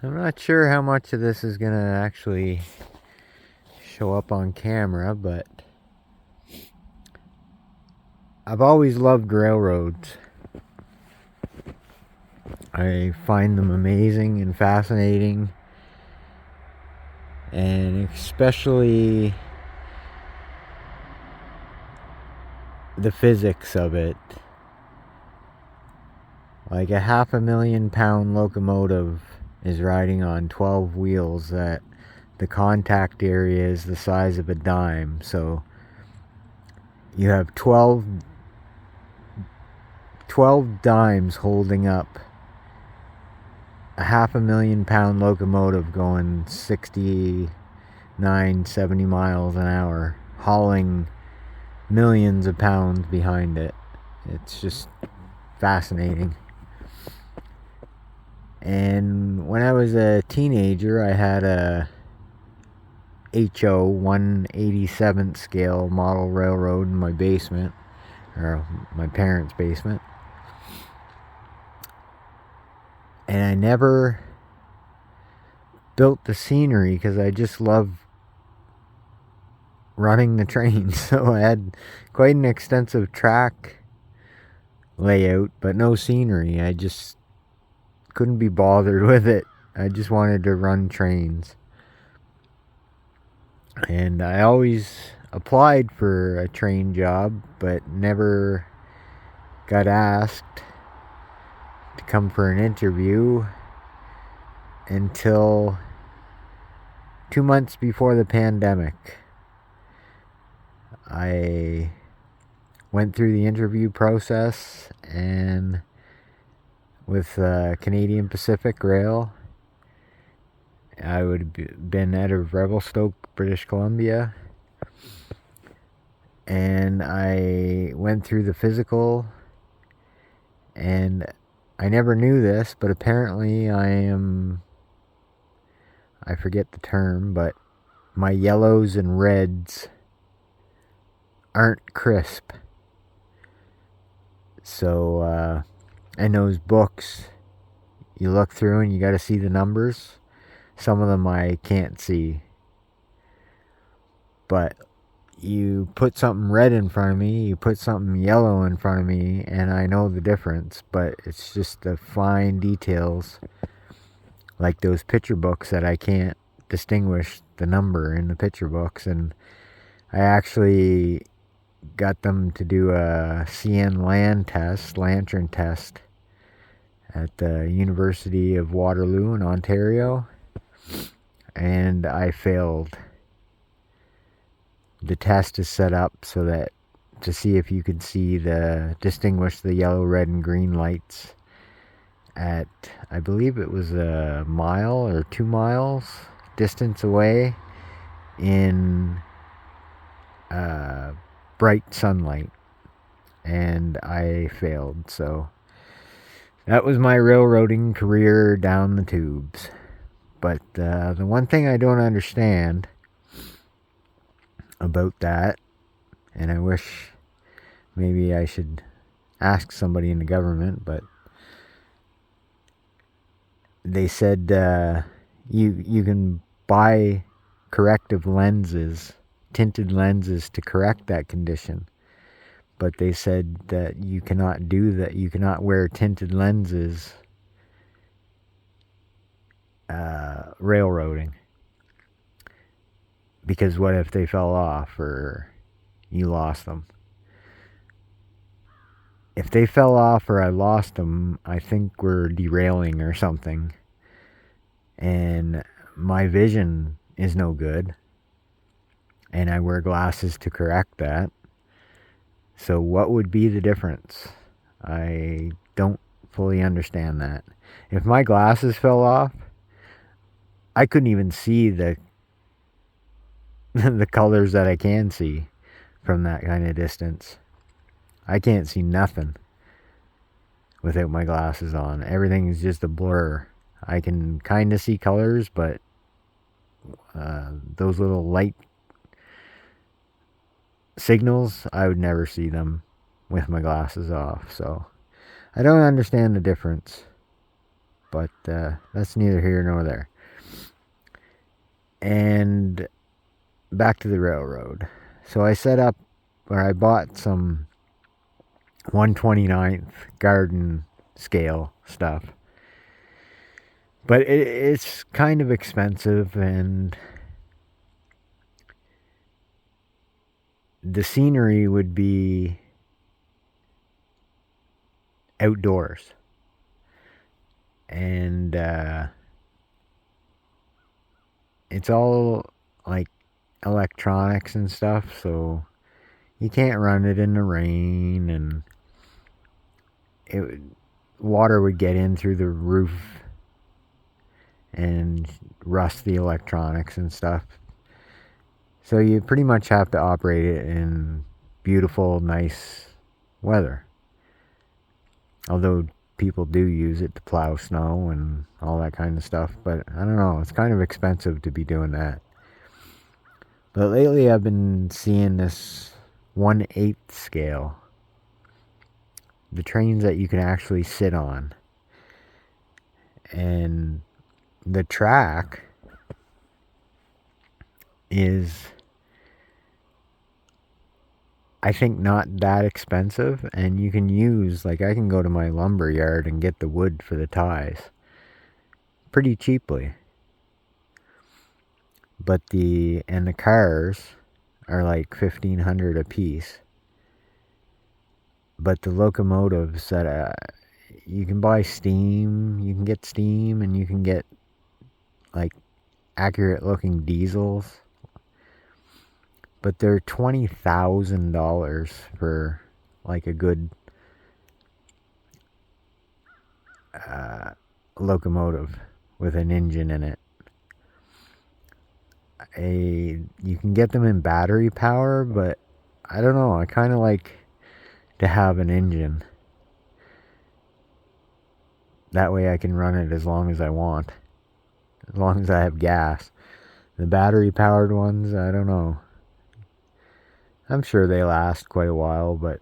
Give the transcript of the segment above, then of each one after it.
I'm not sure how much of this is going to actually show up on camera, but I've always loved railroads. I find them amazing and fascinating, and especially the physics of it. Like a 500,000-pound locomotive is riding on 12 wheels that the contact area is the size of a dime. So you have 12 dimes holding up a 500,000-pound locomotive going 69, 70 miles an hour, hauling millions of pounds behind it. It's just fascinating. And when I was a teenager, I had a HO 187th scale model railroad in my basement, or my parents' basement. And I never built the scenery because I just love running the train. So I had quite an extensive track layout, but no scenery. I just couldn't be bothered with it. I just wanted to run trains. And I always applied for a train job, but never got asked to come for an interview until 2 months before the pandemic. I went through the interview process, and with Canadian Pacific Rail, I would have been out of Revelstoke, British Columbia, and I went through the physical, and I never knew this, but apparently I forget the term, but my yellows and reds aren't crisp. So, in those books, you look through and you got to see the numbers. Some of them I can't see. But you put something red in front of me, you put something yellow in front of me, and I know the difference. But it's just the fine details, like those picture books, that I can't distinguish the number in the picture books. And I actually got them to do a CN lantern test at the University of Waterloo in Ontario, and I failed. The test is set up so that to see if you could distinguish the yellow, red, and green lights at, I believe it was a mile or 2 miles distance away in bright sunlight, and I failed. So that was my railroading career down the tubes. But the one thing I don't understand about that, and I wish maybe I should ask somebody in the government, but they said you can buy corrective lenses, tinted lenses, to correct that condition. But they said that you cannot do that. You cannot wear tinted lenses railroading. Because what if they fell off or you lost them? If they fell off or I lost them, I think we're derailing or something. And my vision is no good. And I wear glasses to correct that. So what would be the difference? I don't fully understand that. If my glasses fell off, I couldn't even see the colors that I can see from that kind of distance. I can't see nothing without my glasses on. Everything is just a blur. I can kind of see colors, but those little light signals, I would never see them with my glasses off. So I don't understand the difference. but that's neither here nor there. And back to the railroad. So I set up, or I bought some 1/29th garden scale stuff. But it's kind of expensive, and the scenery would be outdoors. And it's all like electronics and stuff, so you can't run it in the rain, and water would get in through the roof and rust the electronics and stuff. So you pretty much have to operate it in beautiful, nice weather. Although people do use it to plow snow and all that kind of stuff, but I don't know, it's kind of expensive to be doing that. But lately I've been seeing this 1/8 scale. The trains that you can actually sit on. And the track is, I think, not that expensive, and you can use, like, I can go to my lumber yard and get the wood for the ties pretty cheaply. But the cars are like $1,500 a piece. But the locomotives that you can buy steam, you can get steam, and you can get like accurate looking diesels. But they're $20,000 for like a good locomotive with an engine in it. You can get them in battery power, but I don't know, I kind of like to have an engine. That way I can run it as long as I want, as long as I have gas. The battery powered ones, I don't know. I'm sure they last quite a while, but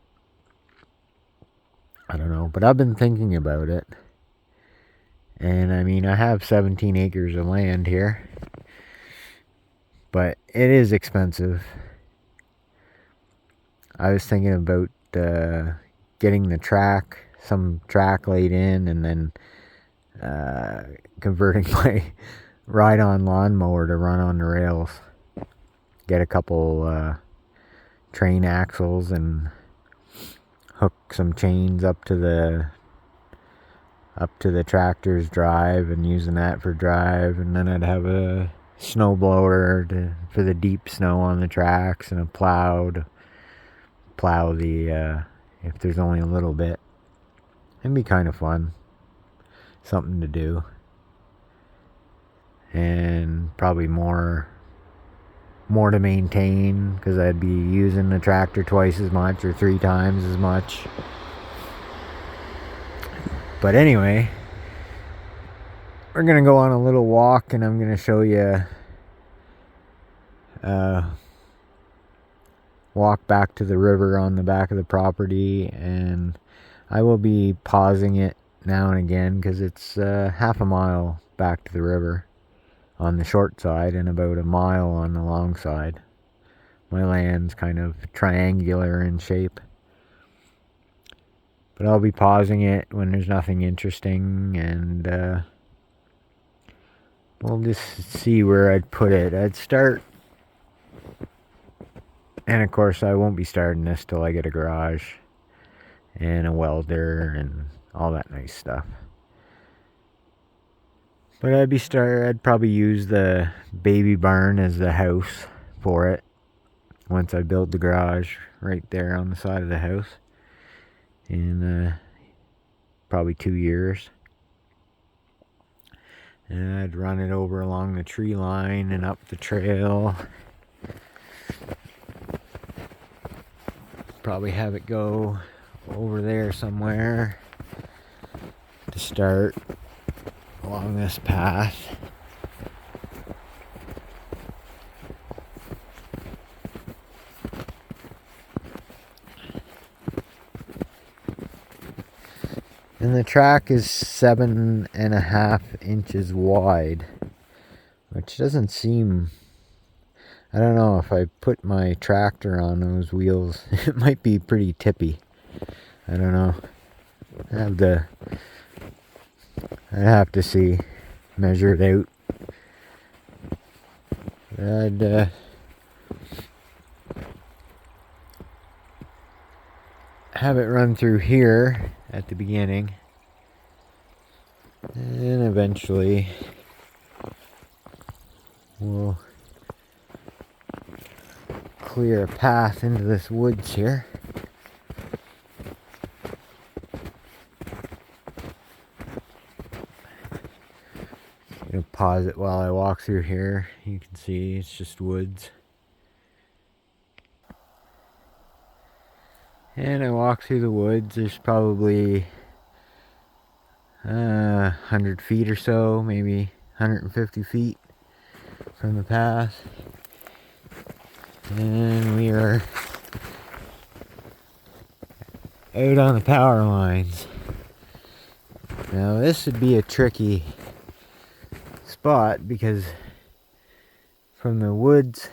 I don't know. But I've been thinking about it. And I mean, I have 17 acres of land here, but it is expensive. I was thinking about getting some track laid in, and then converting my ride-on lawnmower to run on the rails. Get a couple train axles and hook some chains up to the tractor's drive, and using that for drive, and then I'd have a snow blower for the deep snow on the tracks, and a plow to plow the if there's only a little bit. It'd be kind of fun, something to do, and probably more to maintain, because I'd be using the tractor twice as much or 3 times as much. But anyway, we're gonna go on a little walk, and I'm gonna show you walk back to the river on the back of the property, and I will be pausing it now and again, because it's half a mile back to the river on the short side and about a mile on the long side. My land's kind of triangular in shape. But I'll be pausing it when there's nothing interesting, and we'll just see where I'd put it. I'd start, and of course I won't be starting this till I get a garage and a welder and all that nice stuff. But I'd probably use the baby barn as the house for it once I build the garage right there on the side of the house in probably 2 years. And I'd run it over along the tree line and up the trail. Probably have it go over there somewhere to start along this path. And the track is 7.5 inches wide, which doesn't seem, I don't know, if I put my tractor on those wheels, it might be pretty tippy. I don't know. I'd have to see, measure it out. I'd have it run through here at the beginning, and eventually we'll clear a path into this woods here. I'm gonna pause it while I walk through here. You can see it's just woods. And I walk through the woods. There's probably 100 feet or so, maybe 150 feet from the path. And we are out on the power lines. Now this would be a tricky spot because from the woods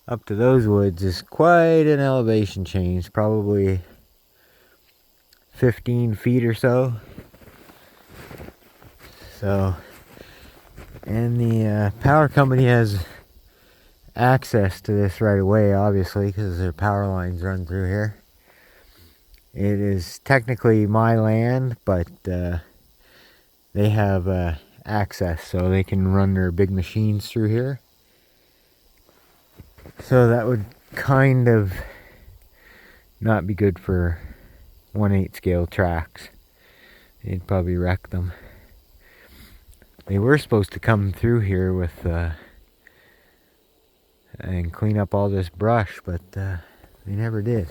up to those woods is quite an elevation change, probably 15 feet or so. And the power company has access to this right away, obviously, because their power lines run through here. It is technically my land, but they have access, so they can run their big machines through here. So that would kind of not be good for 1/8 scale tracks. They'd probably wreck them. They were supposed to come through here with and clean up all this brush, but they never did.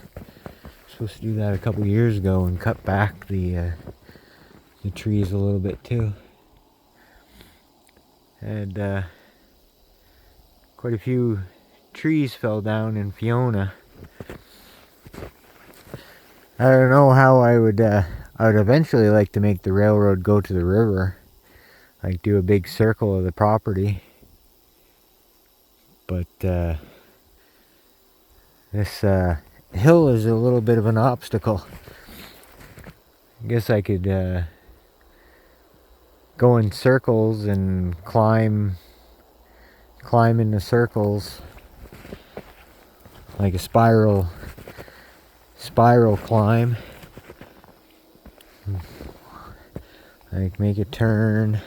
Supposed to do that a couple years ago and cut back the trees a little bit too. And quite a few trees fell down in Fiona. I don't know how I would eventually like to make the railroad go to the river, like do a big circle of the property. But this hill is a little bit of an obstacle. I guess I could go in circles and climb in the circles like a spiral climb. Like make a turn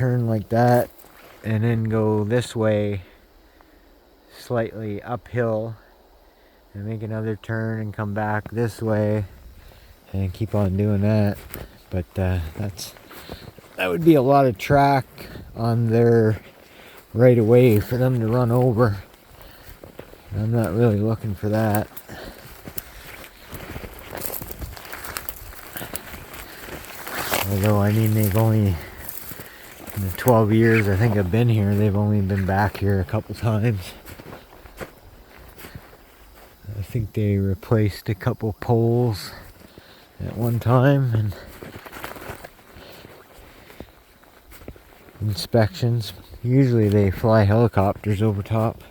like that, and then go this way slightly uphill and make another turn and come back this way and keep on doing that. But that would be a lot of track on their right away for them to run over. I'm not really looking for that. Although, I mean, they've only, in the 12 years I think I've been here, they've only been back here a couple times. I think they replaced a couple poles at one time, and inspections. Usually they fly helicopters over top.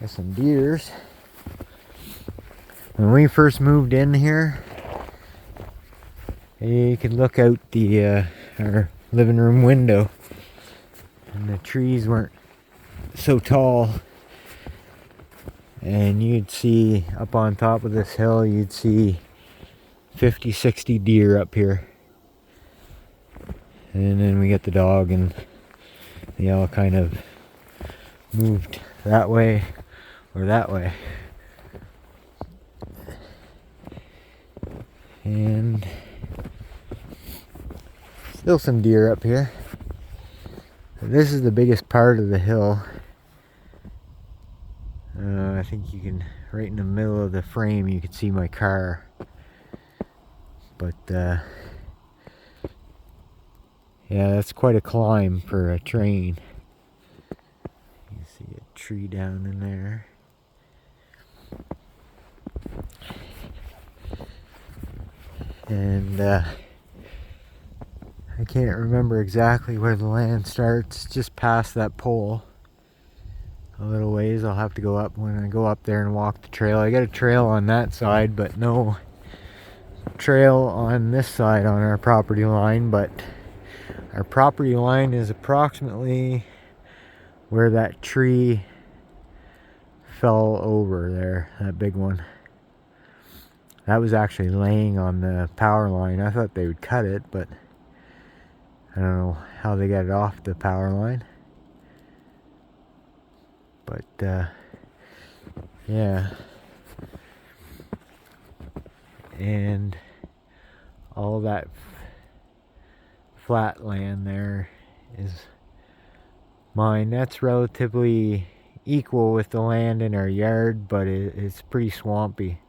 Got some deers. When we first moved in here, you could look out our living room window, and the trees weren't so tall, and you'd see up on top of this hill, you'd see 50-60 deer up here. And then we get the dog, and they all kind of moved that way or that way. And still some deer up here. This is the biggest part of the hill. I think you can, right in the middle of the frame, you can see my car. But yeah, that's quite a climb for a train. You see a tree down in there. And I can't remember exactly where the land starts, just past that pole a little ways. I'll have to go up when I go up there and walk the trail. I got a trail on that side, but no trail on this side on our property line. But our property line is approximately where that tree fell over there, that big one. That was actually laying on the power line. I thought they would cut it, but I don't know how they got it off the power line. But yeah, and all that flat land there is mine. That's relatively equal with the land in our yard, but it's pretty swampy.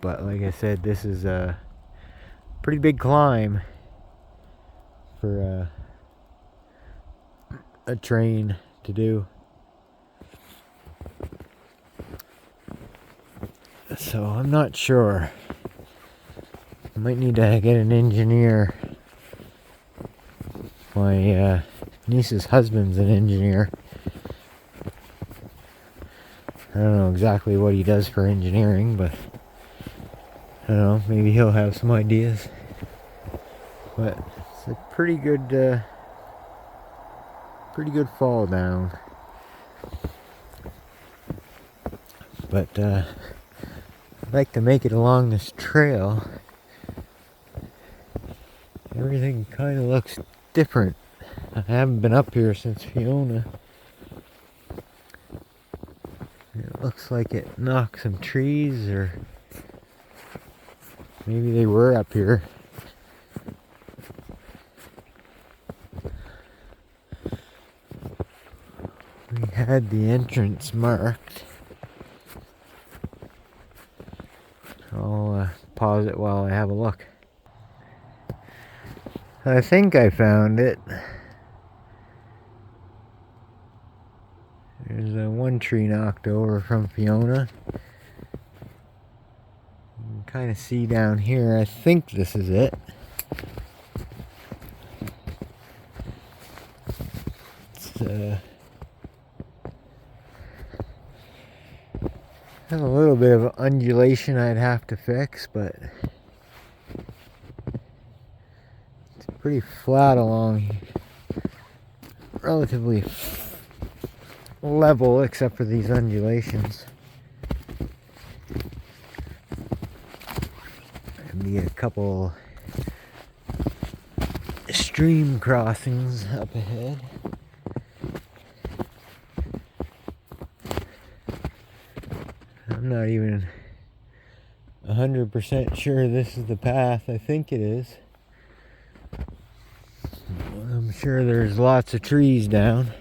But like I said, this is a pretty big climb for a train to do. So I'm not sure. I might need to get an engineer. My niece's husband's an engineer. I don't know exactly what he does for engineering, but I don't know, maybe he'll have some ideas. But it's a pretty good fall down. But I'd like to make it along this trail. Everything kind of looks different. I haven't been up here since Fiona. It looks like it knocked some trees, or maybe they were up here. We had the entrance marked. I'll pause it while I have a look. I think I found it. There's one tree knocked over from Fiona. You can kind of see down here. I think this is it. It's has a little bit of undulation I'd have to fix, but it's pretty flat along here. Relatively level except for these undulations. There'd be a couple stream crossings up ahead. I'm not even 100% sure this is the path. I think it is. I'm sure there's lots of trees down.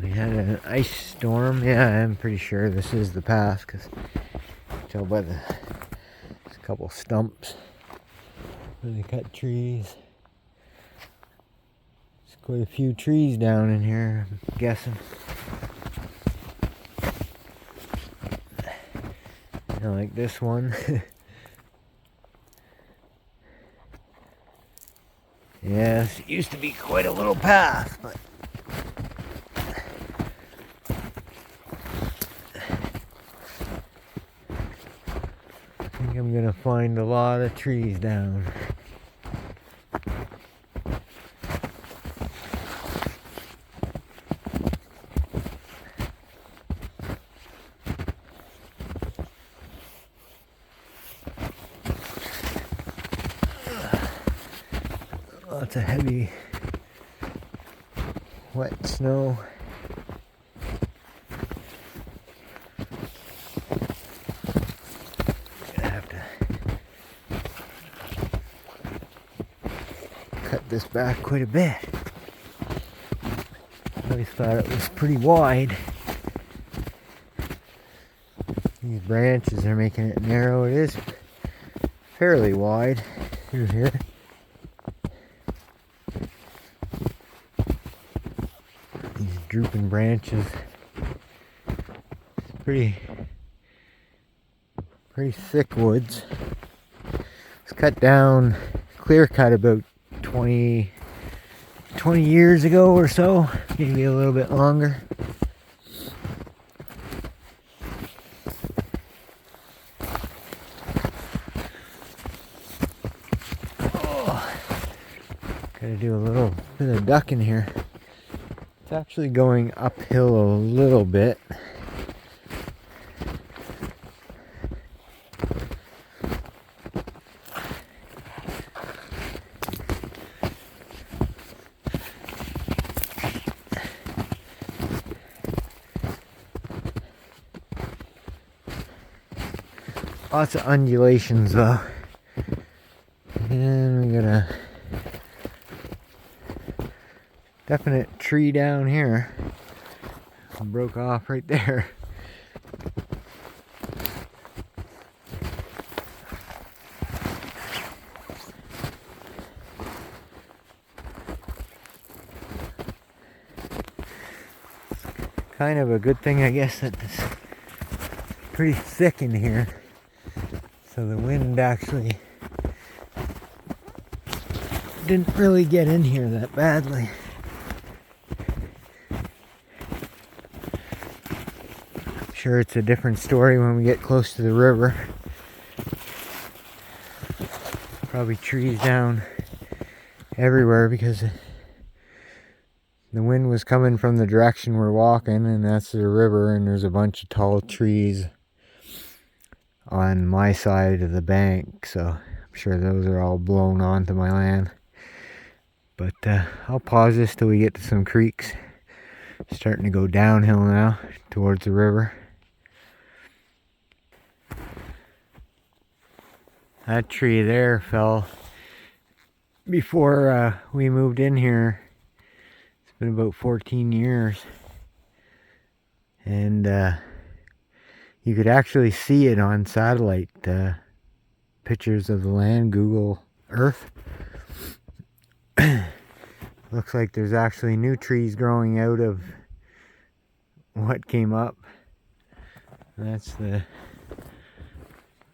We had an ice storm. Yeah, I'm pretty sure this is the path, because tell by there's a couple stumps where they cut trees. There's quite a few trees down in here, I'm guessing. Like this one. Yes, it used to be quite a little path, but I think I'm gonna find a lot of trees down. Lots of heavy, wet snow. Gonna have to cut this back quite a bit. I always thought it was pretty wide. These branches are making it narrow. It is fairly wide through here. drooping branches. It's pretty thick woods. It's cut down, clear cut about 20 years ago or so, maybe a little bit longer. Gotta do a little bit of ducking here. It's actually going uphill a little bit. Lots of undulations though. And we got a definite tree down here. Broke off right there. Kind of a good thing, I guess, that it's pretty thick in here. So the wind actually didn't really get in here that badly. I'm sure it's a different story when we get close to the river. Probably trees down everywhere because the wind was coming from the direction we're walking, and that's the river, and there's a bunch of tall trees on my side of the bank, so I'm sure those are all blown onto my land. But I'll pause this till we get to some creeks. Starting to go downhill now towards the river. That tree there fell before we moved in here. It's been about 14 years. And you could actually see it on satellite pictures of the land, Google Earth. Looks like there's actually new trees growing out of what came up. That's the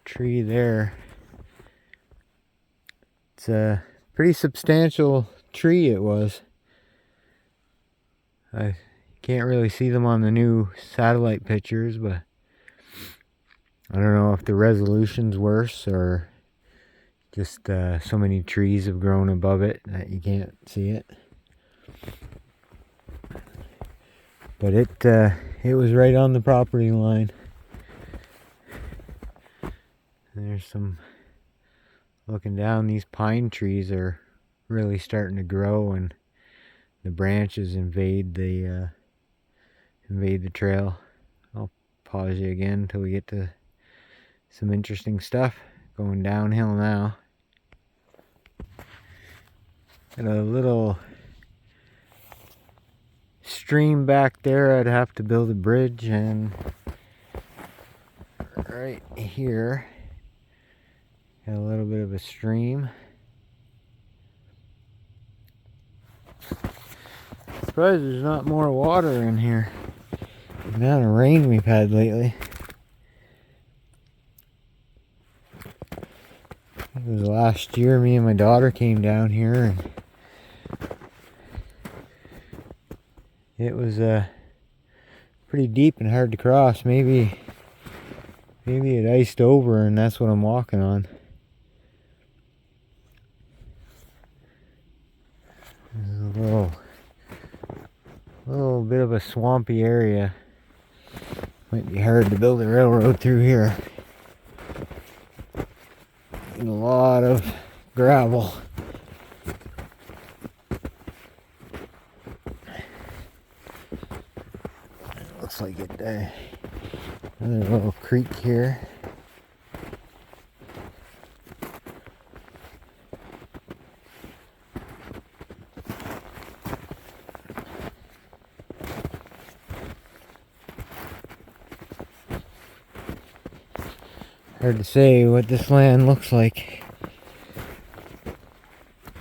tree there. It's a pretty substantial tree it was. I can't really see them on the new satellite pictures, but I don't know if the resolution's worse or just so many trees have grown above it that you can't see it. But it was right on the property line. There's some, looking down, these pine trees are really starting to grow, and the branches invade the trail. I'll pause you again until we get to some interesting stuff. Going downhill now. Got a little stream back there. I'd have to build a bridge, and right here got a little bit of a stream. Surprised there's not more water in here. The amount of rain we've had lately. It was last year me and my daughter came down here, and it was pretty deep and hard to cross. Maybe it iced over, and that's what I'm walking on. There's a little bit of a swampy area. Might be hard to build a railroad through here. And a lot of gravel. It looks like it. Another little creek here. Hard to say what this land looks like.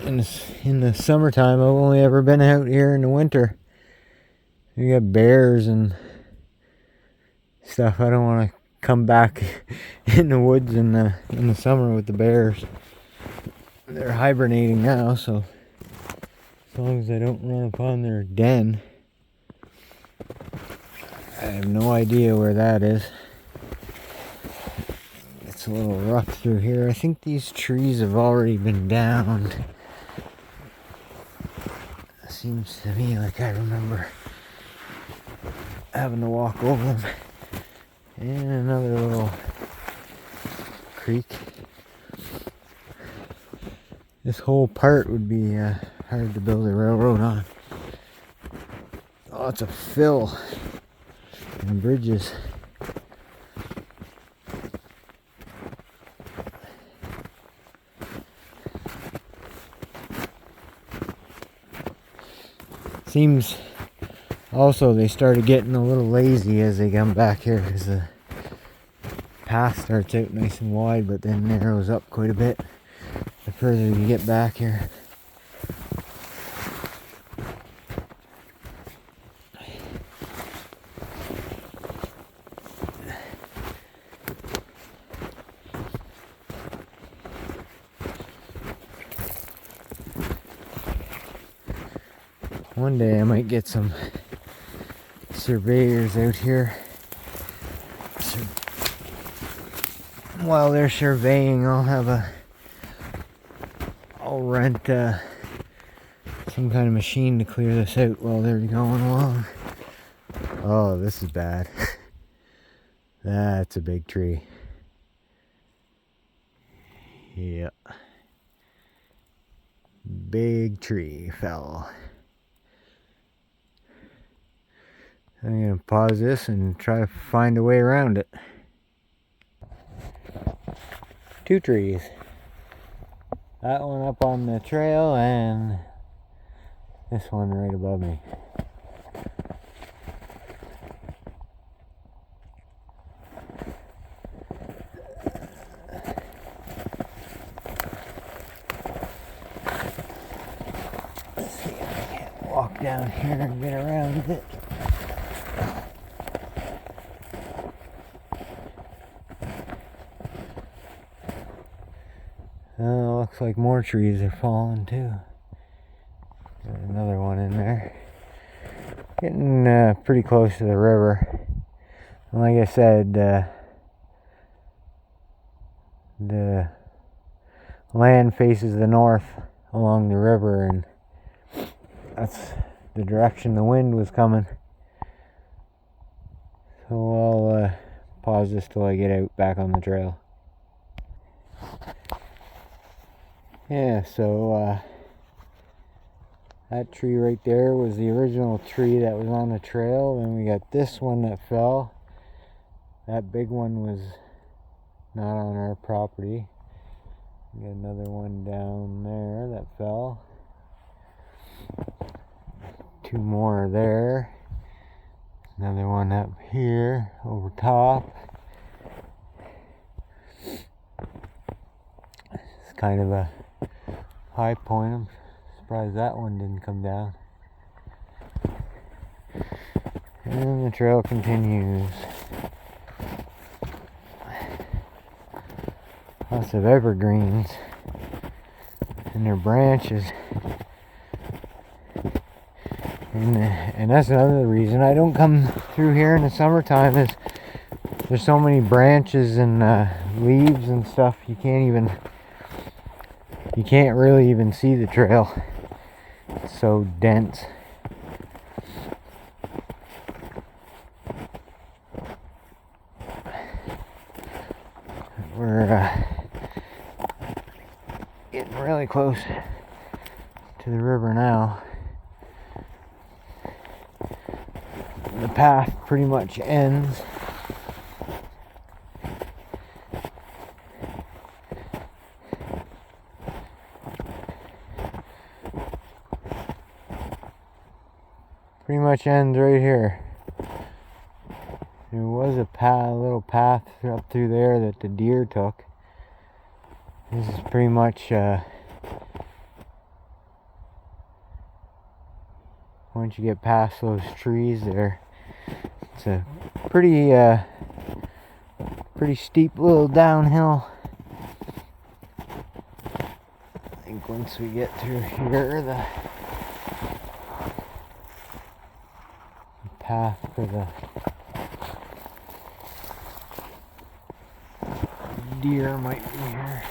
In the summertime, I've only ever been out here in the winter. You got bears and stuff. I don't want to come back in the woods in the summer with the bears. They're hibernating now, so as long as I don't run upon their den. I have no idea where that is. It's a little rough through here. I think these trees have already been downed. Seems to me like I remember having to walk over them. And another little creek. This whole part would be hard to build a railroad on. Lots of fill and bridges. Seems also they started getting a little lazy as they come back here, because the path starts out nice and wide but then narrows up quite a bit the further you get back here. One day I might get some surveyors out here. While they're surveying, I'll rent some kind of machine to clear this out while they're going along. Oh, this is bad. That's a big tree. Yeah. Big tree fell. I'm going to pause this and try to find a way around it. Two trees. That one up on the trail and this one right above me. Let's see if I can walk down here and get around it. Looks like more trees are falling too. There's another one in there. Getting pretty close to the river. And like I said, the land faces the north along the river, and that's the direction the wind was coming. So I'll pause this till I get out back on the trail. Yeah, so that tree right there was the original tree that was on the trail. Then we got this one that fell. That big one was not on our property. We got another one down there that fell. Two more there. Another one up here over top. It's kind of a high point. I'm surprised that one didn't come down. And the trail continues. Lots of evergreens and their branches. And that's another reason I don't come through here in the summertime, is there's so many branches and leaves and stuff, you can't really even see the trail. It's so dense. We're getting really close to the river now. The path pretty much ends. Pretty much ends right here. There was a little path up through there that the deer took. This is pretty much once you get past those trees there. It's a pretty steep little downhill. I think once we get through here, the path for the deer might be here.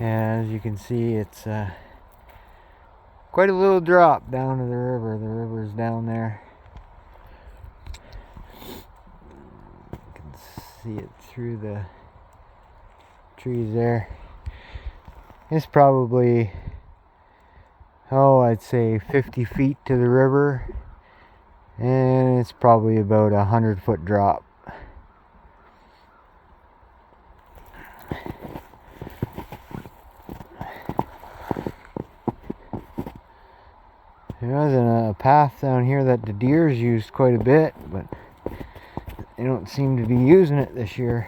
Yeah, as you can see, it's quite a little drop down to the river. The river's down there. You can see it through the trees there. It's probably, I'd say 50 feet to the river, and it's probably about 100-foot drop. There wasn't a path down here that the deers used quite a bit, but they don't seem to be using it this year.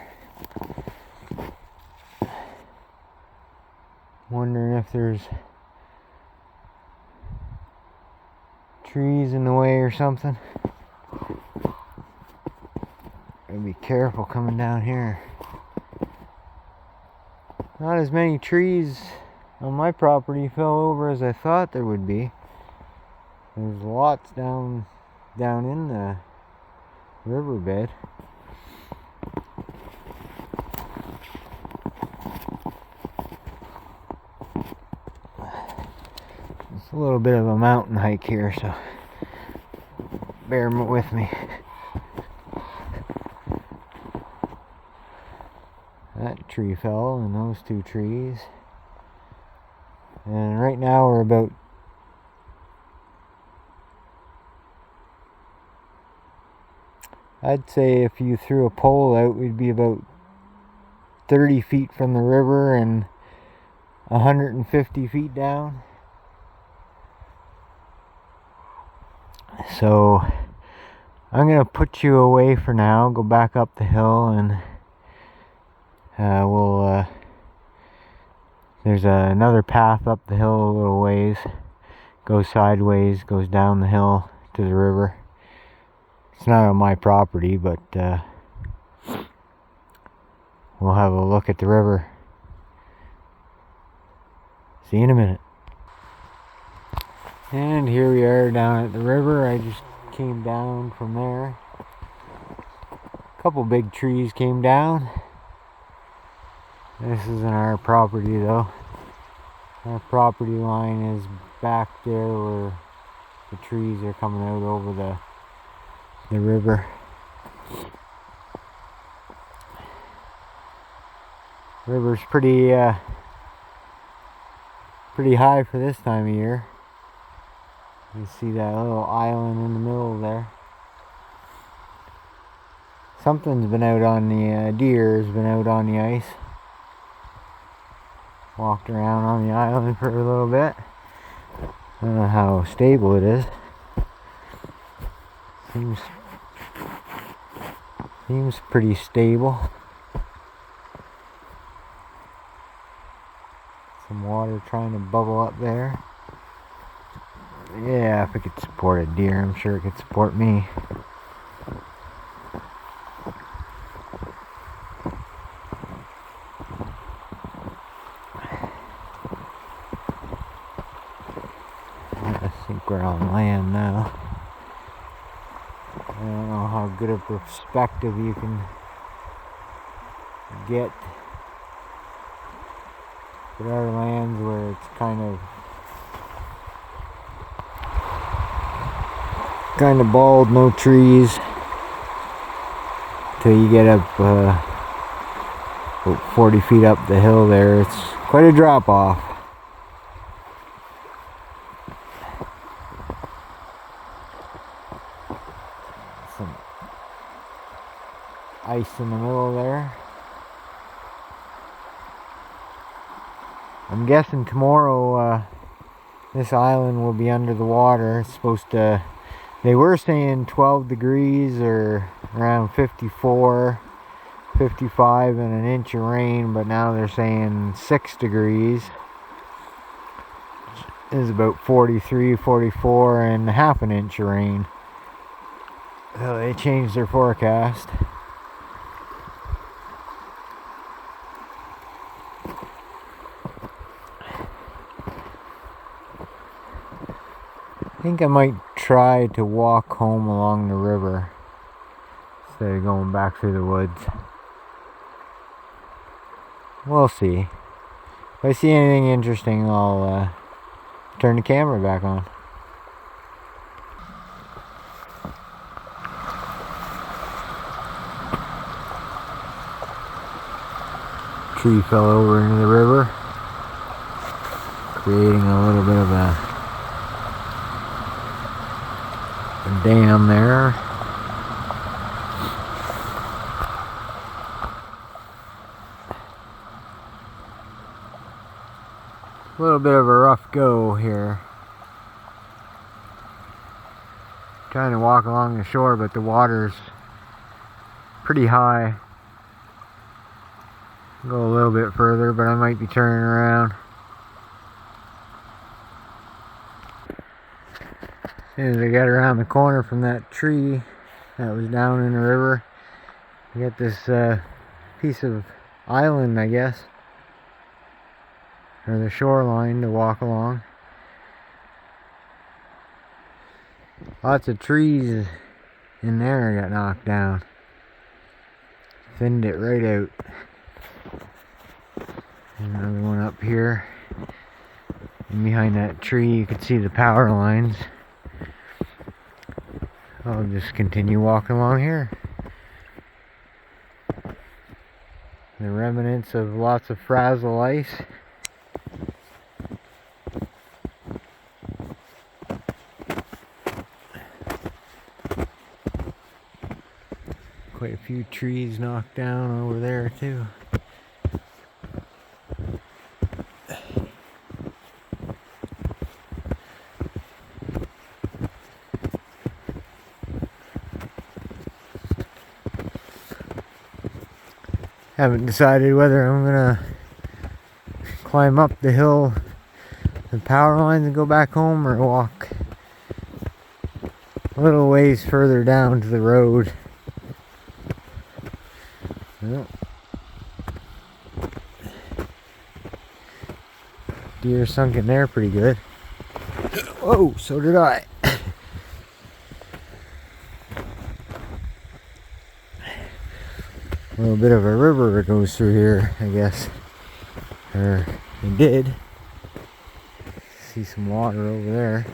Wondering if there's trees in the way or something. Gotta be careful coming down here. Not as many trees on my property fell over as I thought there would be. There's lots down in the riverbed. It's a little bit of a mountain hike here, so bear with me. That tree fell, and those two trees. And right now we're about I'd say if you threw a pole out, we'd be about 30 feet from the river and 150 feet down. So I'm going to put you away for now, go back up the hill, and there's another path up the hill a little ways, goes sideways, goes down the hill to the river. It's not on my property, but we'll have a look at the river. See you in a minute. And here we are down at the river. I just came down from there. A couple big trees came down. This isn't our property though. Our property line is back there where the trees are coming out over the river. River's pretty high for this time of year. You see that little island in the middle there. Something's been out on the deer's been out on the ice. Walked around on the island for a little bit. I don't know how stable it is. Seems pretty stable. Some water trying to bubble up there. Yeah, if it could support a deer, I'm sure it could support me. I think we're on land now. I don't know how good a perspective you can get. There are lands where it's kind of bald, no trees, till you get up about 40 feet up the hill there. It's quite a drop off. Some ice in the middle there. I'm guessing tomorrow this island will be under the water. It's supposed to They were saying 12 degrees or around 54, 55 and an inch of rain, but now they're saying 6 degrees is about 43, 44 and half an inch of rain. So they changed their forecast. I think I might try to walk home along the river instead of going back through the woods. We'll see. If I see anything interesting, I'll turn the camera back on. Tree fell over into the river, creating a little bit of a dam there. A little bit of a rough go here. Trying to walk along the shore, but the water's pretty high. Go a little bit further, but I might be turning around. As soon as I got around the corner from that tree that was down in the river, I got this piece of island, I guess, or the shoreline to walk along. Lots of trees in there got knocked down. Thinned it right out. Another one up here. And behind that tree you can see the power lines. I'll just continue walking along here. The remnants of lots of frazzle ice. Quite a few trees knocked down over there too. Haven't decided whether I'm gonna climb up the hill, the power lines, and go back home, or walk a little ways further down to the road. Well, deer sunk in there pretty good. Whoa, so did I. A little bit of a river that goes through here, I guess. Or it did. See some water over there.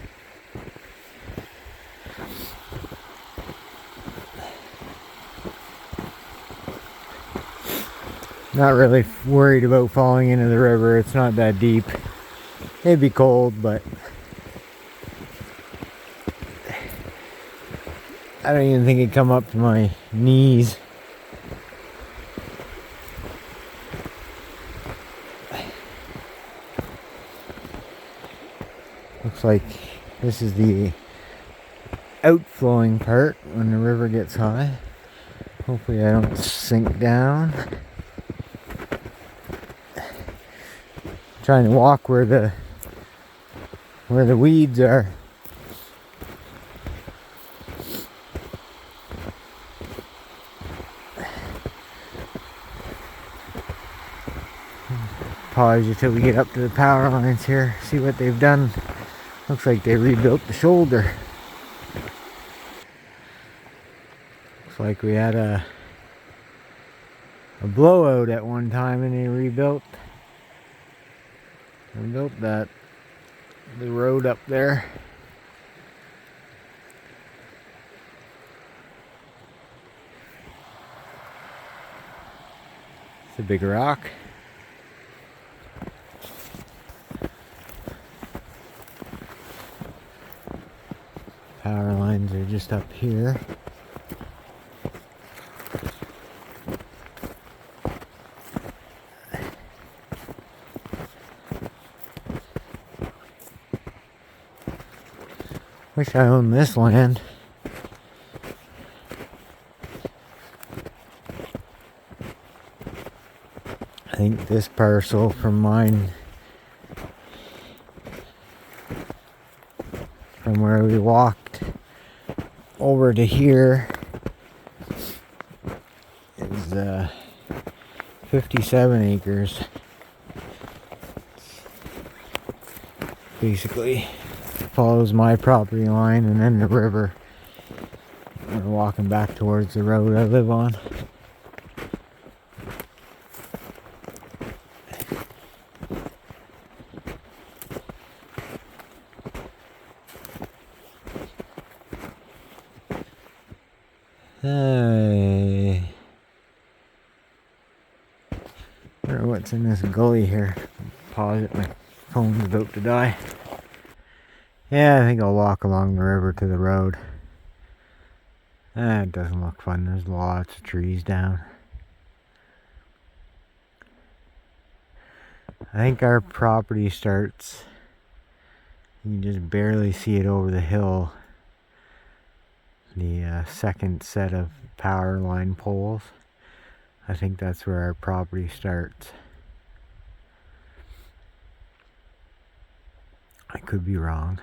Not really worried about falling into the river. It's not that deep. It'd be cold, but I don't even think it'd come up to my knees. Looks like this is the outflowing part when the river gets high. Hopefully I don't sink down. Trying to walk where the weeds are. Pause until we get up to the power lines here, see what they've done. Looks like they rebuilt the shoulder. Looks like we had a blowout at one time and they rebuilt the road up there. It's a big rock. Power lines are just up here. Wish I owned this land. think this parcel from mine, from where we walked over to here, is 57 acres. Basically follows my property line and then the river. We're walking back towards the road I live on. Hey. I wonder what's in this gully here. Pause it, my phone's about to die. Yeah, I think I'll walk along the river to the road. It doesn't look fun. There's lots of trees down. I think our property starts, you can just barely see it over the hill. The second set of power line poles. I think that's where our property starts. I could be wrong.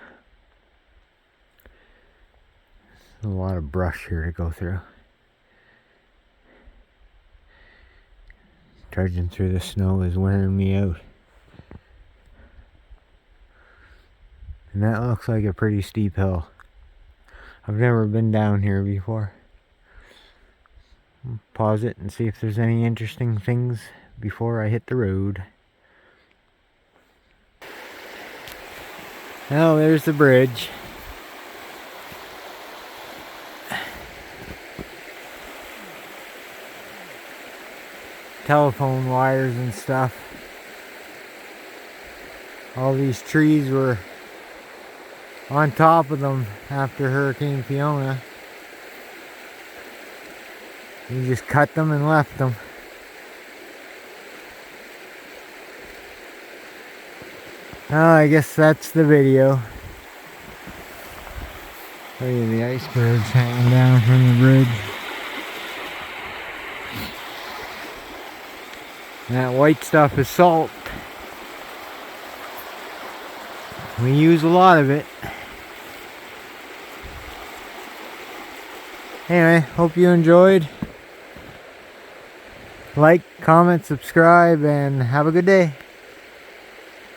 There's a lot of brush here to go through. Trudging through the snow is wearing me out. And that looks like a pretty steep hill. I've never been down here before. Pause it and see if there's any interesting things before I hit the road. Oh, there's the bridge. Telephone wires and stuff. All these trees were on top of them after Hurricane Fiona. You just cut them and left them. Oh, I guess that's the video. Look at the icebergs hanging down from the bridge. And that white stuff is salt. We use a lot of it. Anyway, hope you enjoyed. Like, comment, subscribe, and have a good day.